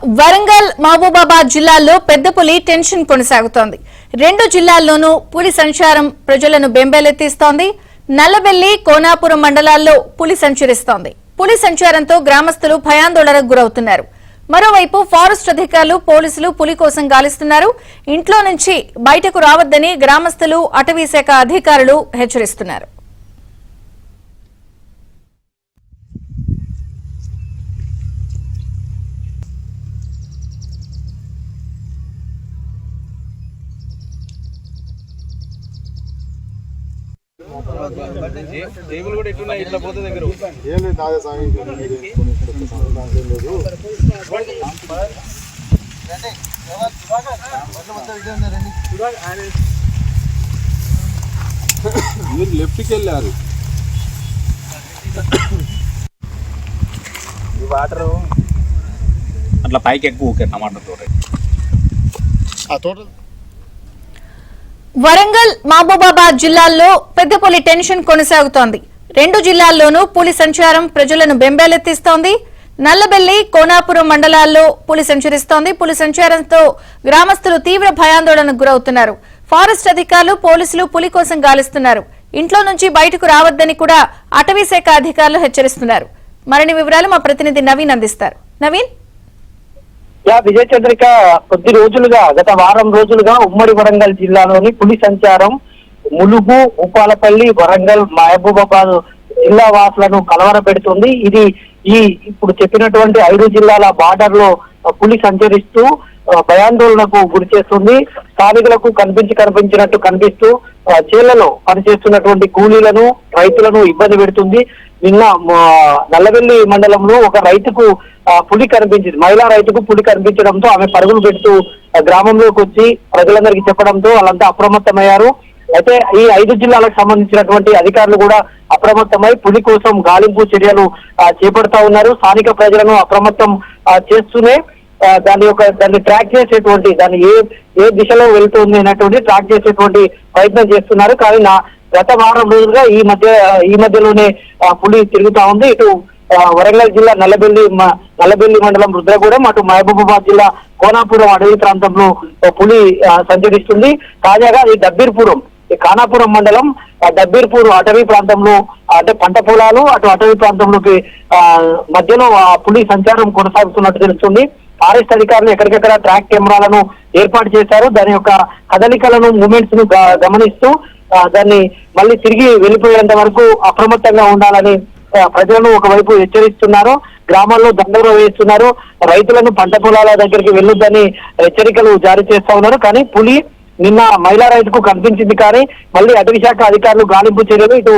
వరంగల్ మహబూబాబాద్ జిల్లాల్లో పెద్ద పులి టెన్షన్ కొనసాగుతోంది. రెండు జిల్లాల్లోనూ పులి సంచారం ప్రజలను బెంబేలెత్తిస్తోంది. నల్లబెల్లి కోనాపురం మండలాల్లో పులి సంచరిస్తోంది. పులి సంచారంతో గ్రామస్తులు భయాందోళనకు గురవుతున్నారు. మరోవైపు ఫారెస్ట్ అధికారులు పోలీసులు పులి కోసం గాలిస్తున్నారు. ఇంట్లో నుంచి బయటకు రావద్దని గ్రామస్తులు అటవీ శాఖ అధికారులు హెచ్చరిస్తున్నారు. లెఫ్ట్కి వెళ్ళారు వాటర్ అట్లా పైకి ఎక్కువ టమాటా తోట. వరంగల్ మహబూబాబాద్ జిల్లాల్లో పెద్ద పులి టెన్షన్ కొనసాగుతోంది. రెండు జిల్లాల్లోనూ పులి సంచారం ప్రజలను బెంబేలెత్తిస్తోంది. నల్లబెల్లి కోనాపురం మండలాల్లో పులి సంచరిస్తోంది. పులి సంచారంతో గ్రామస్తులు తీవ్ర భయాందోళనకు గురవుతున్నారు. ఫారెస్ట్ అధికారులు పోలీసులు పులి కోసం గాలిస్తున్నారు. ఇంట్లో నుంచి బయటకు రావద్దని కూడా అటవీ శాఖ అధికారులు హెచ్చరిస్తున్నారు. మరిన్ని వివరాలు మా ప్రతినిధి నవీన్ అందిస్తారు. నవీన్, విజయ చంద్రిక, కొద్ది రోజులుగా గత వారం రోజులుగా ఉమ్మడి వరంగల్ జిల్లాలోని పులి సంచారం ములుగు, భూపాలపల్లి, వరంగల్, మహబూబాబాద్ జిల్లా వాసులను కలవరపెడుతుంది. ఇది ఇప్పుడు చెప్పినటువంటి 5 జిల్లాల బార్డర్ లో పులి సంచరిస్తూ భయాందోళనకు గురి చేస్తుంది. స్థానికులకు కనిపించినట్టు కనిపిస్తూ చేళ్లలో పనిచేస్తున్నటువంటి కూలీలను, రైతులను ఇబ్బంది పెడుతుంది. నిన్న నల్లవెల్లి మండలంలో ఒక రైతుకు పులి కనిపించింది. మహిళా రైతుకు పులి కనిపించడంతో ఆమె పరుగులు పెడుతూ గ్రామంలోకి వచ్చి ప్రజలందరికీ చెప్పడంతో వాళ్ళంతా అప్రమత్తమయ్యారు. అయితే ఈ 5 జిల్లాలకు సంబంధించినటువంటి అధికారులు కూడా అప్రమత్తమై పులి కోసం గాలింపు చర్యలు చేపడతా ఉన్నారు. స్థానిక ప్రజలను అప్రమత్తం చేస్తూనే దాన్ని ట్రాక్ చేసేటువంటి, దాన్ని ఏ దిశలో వెళ్తుంది అనేటువంటి ట్రాక్ చేసేటువంటి ప్రయత్నం చేస్తున్నారు. కానీ గత వారం రోజులుగా ఈ మధ్యలోనే పులి తిరుగుతా ఉంది. ఇటు వరంగల్ జిల్లా నల్లబెల్లి మండలం రుద్రగూడెం, అటు మహబూబాబాద్ జిల్లా కోనాపురం అడవి ప్రాంతంలో పులి సంచరిస్తుంది. తాజాగా ఈ దబ్బీర్పురం, ఈ ఖానాపురం మండలం దబ్బీర్పూర్ అటవీ ప్రాంతంలో, అంటే పంట పొలాలు అటు అటవీ ప్రాంతంలోకి మధ్యలో పులి సంచారం కొనసాగుతున్నట్టు తెలుస్తుంది. ఫారెస్ట్ అధికారులు ఎక్కడికెక్కడ ట్రాక్ కెమెరాలను ఏర్పాటు చేశారు. దాని యొక్క కదలికలను, మూమెంట్స్ ను గమనిస్తూ దాన్ని మళ్ళీ తిరిగి వెళ్ళిపోయేంత వరకు అప్రమత్తంగా ఉండాలని ప్రజలను ఒకవైపు హెచ్చరిస్తున్నారు. గ్రామాల్లో దండోరా వేస్తున్నారు. రైతులను పంట పొలాల దగ్గరికి వెళ్ళొద్దని హెచ్చరికలు జారీ చేస్తా ఉన్నారు. కానీ పులి నిన్న మహిళా రైతుకు కనిపించింది. కానీ మళ్ళీ అటవీ శాఖ అధికారులు గాలింపు చర్యలు, ఇటు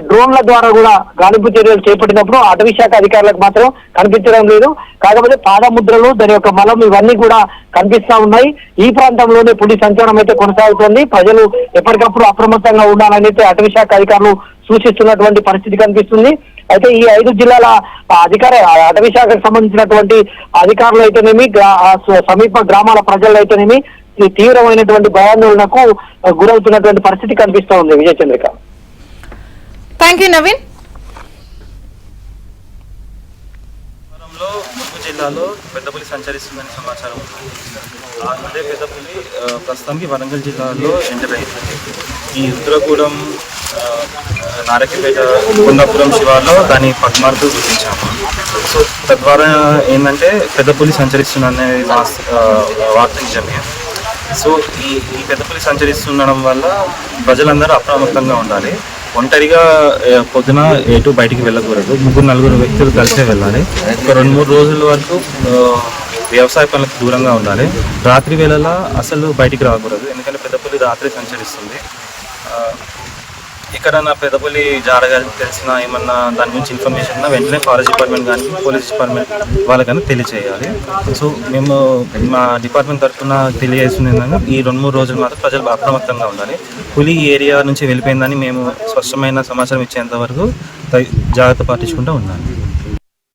డ్రోన్ల ద్వారా కూడా గాలింపు చర్యలు చేపట్టినప్పుడు అటవీ శాఖ అధికారులకు మాత్రం కనిపించడం లేదు. కాకపోతే పాదముద్రలు, దాని యొక్క మలం ఇవన్నీ కూడా కనిపిస్తా ఉన్నాయి. ఈ ప్రాంతంలోనే పులి సంచారం అయితే కొనసాగుతోంది. ప్రజలు ఎప్పటికప్పుడు అప్రమత్తంగా ఉండాలని అయితే అటవీ శాఖ అధికారులు సూచిస్తున్నటువంటి పరిస్థితి కనిపిస్తుంది. అయితే ఈ 5 జిల్లాల అటవీ శాఖకు సంబంధించినటువంటి అధికారులు అయితేనేమి, సమీప గ్రామాల ప్రజలు అయితేనేమి తీవ్రమైనటువంటి భయాందోళనకు గురవుతున్నటువంటి పరిస్థితి కనిపిస్తూ ఉంది. విజయ చంద్రిక. Thank you Naveen. ములుగు జిల్లాలో పెద్ద పులి సంచరిస్తుందని సమాచారం ఉంది. అదే పెద్ద పులి ప్రస్తుతానికి వరంగల్ జిల్లాలో ఎంటర్ అయింది. ఈ రుద్రగూడెం, నారకిపేట, కొండాపురం శివార్లో దాని పద్మార్కు గుర్తించాము. సో తద్వారా ఏంటంటే పెద్ద పులి సంచరిస్తుందనే వార్త నిజమే. సో ఈ పెద్ద పులి సంచరిస్తుండడం వల్ల ప్రజలందరూ అప్రమత్తంగా ఉండాలి. ఒంటరిగా పొద్దున ఎటు బయటికి వెళ్ళకూడదు. 3-4 వ్యక్తులు కలిసే వెళ్ళాలి. ఒక 2-3 రోజుల వరకు వ్యవసాయ పనులకు దూరంగా ఉండాలి. రాత్రి వేళలా అసలు బయటికి రాకూడదు. ఎందుకంటే పెద్ద పులి రాత్రి సంచరిస్తుంది. ఎక్కడన్నా పెద్ద పులి జాడగా తెలిసినా, ఏమన్నా దాని గురించి ఇన్ఫర్మేషన్ ఉన్నా వెంటనే ఫారెస్ట్ డిపార్ట్మెంట్ కానీ పోలీస్ డిపార్ట్మెంట్ వాళ్ళకన్నా తెలియజేయాలి. సో మేము మా డిపార్ట్మెంట్ తరఫున తెలియజేస్తుంది ఏంటంటే ఈ 2-3 రోజులు మాత్రం ప్రజలు అప్రమత్తంగా ఉండాలి. పులి ఏరియా నుంచి వెళ్ళిపోయిందని మేము స్పష్టమైన సమాచారం ఇచ్చేంత వరకు జాగ్రత్త పాటించుకుంటూ ఉండాలి.